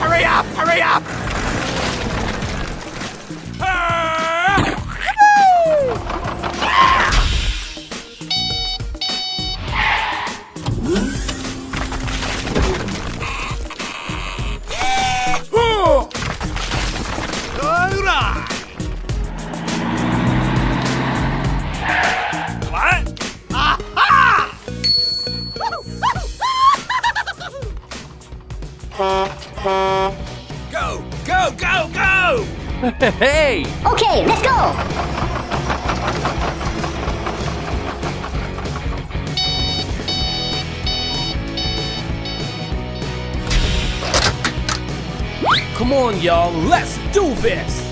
Hurry up! Hurry up! Go, go, go, go! Hey! Okay, let's go! Come on, y'all, let's do this!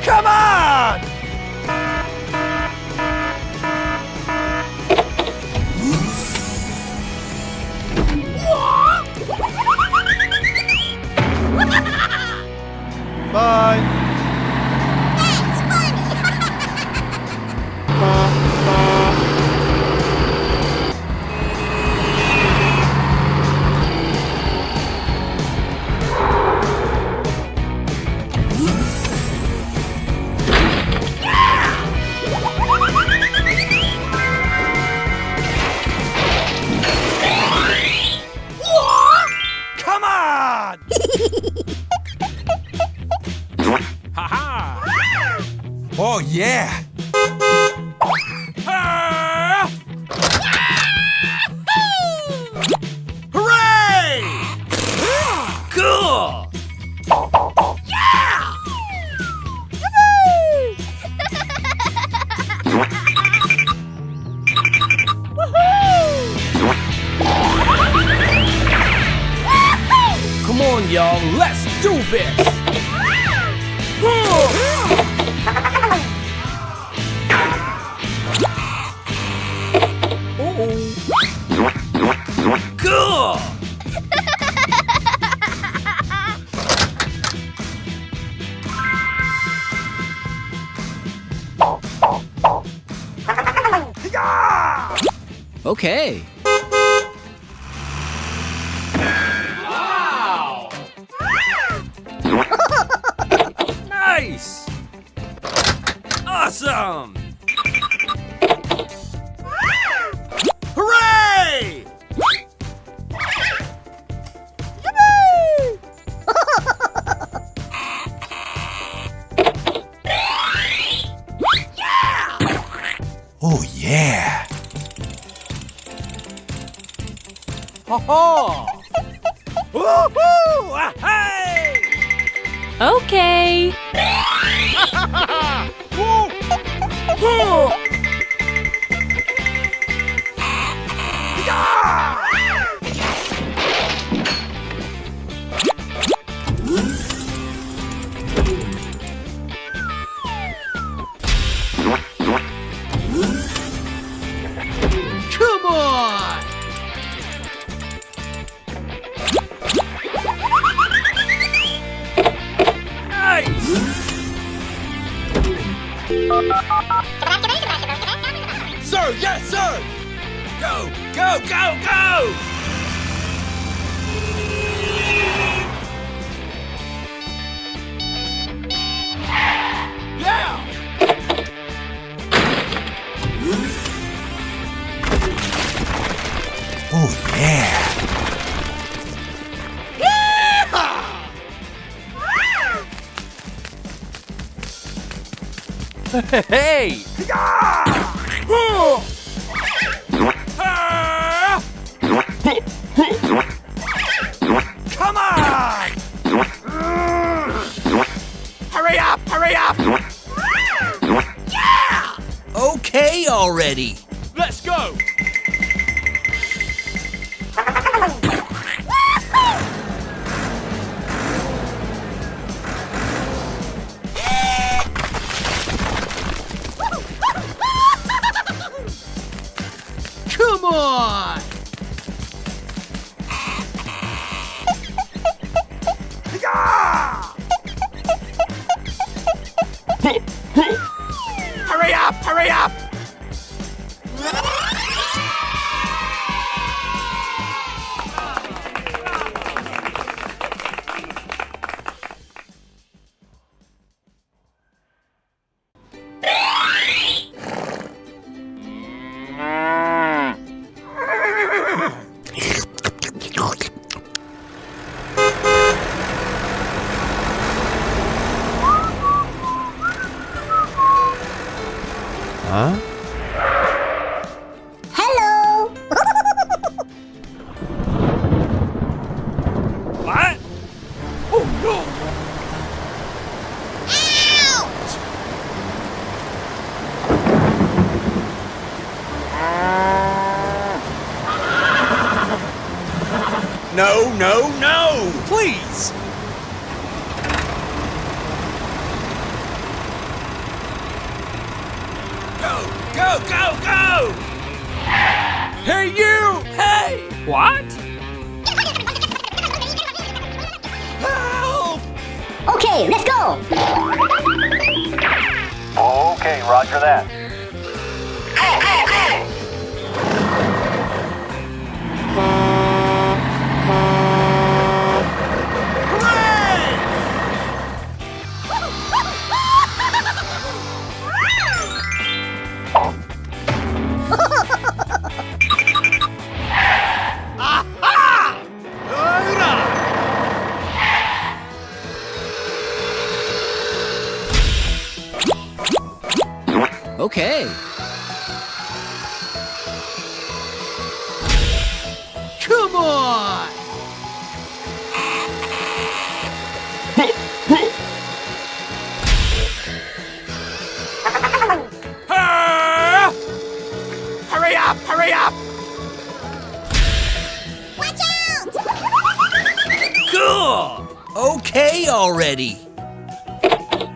Come on! Bye! That's funny! Come on! Ha-ha! Oh, yeah! Hooray! Cool! Come on, y'all, let's do this! Cool! Okay. Nice! Awesome! Hooray! Oh, yeah! Ha-ha! Woohoo! Hey! Okay. Come on! Nice! Sir, yes, sir! Go, go, go, go! Yeah! Oh, yeah! Hey! Come on! Hurry up! Hurry up! Okay already. Let's go! Come on! No, no, no! Please! Go, go, go, go! Hey, you! Hey! What? Help! Okay, let's go. Okay, roger that. Okay. Come on! Ah! Hurry up! Hurry up! Watch out! Cool! Okay already.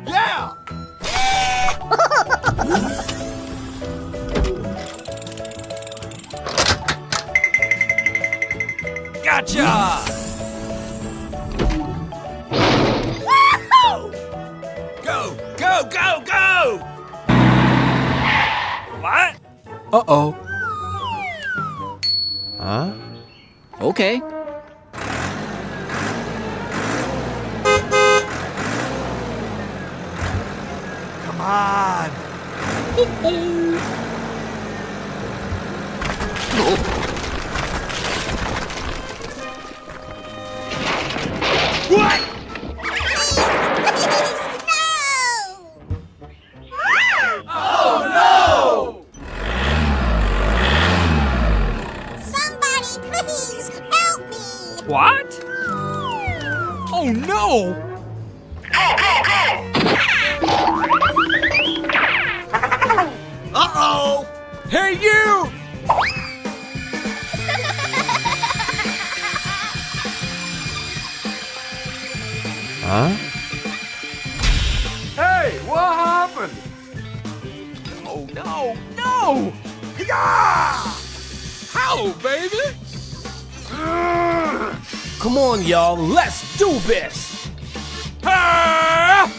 Yeah! Gotcha! Go, go, go, go! What? Uh-oh. Huh? Okay. Come on! What? No! Somebody please help me! What? Oh, no! Uh-oh! Hey, you! Huh? Hey, what happened? Oh, no! No! Yeah! How, baby? Come on, y'all. Let's do this! Ah!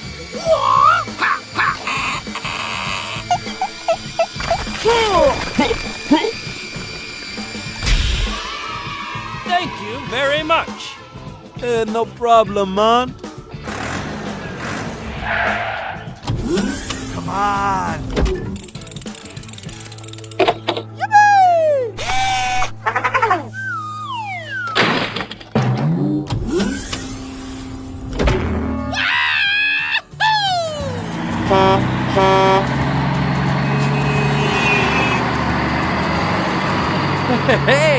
Thank you very much. No problem, man. Come on. Hey!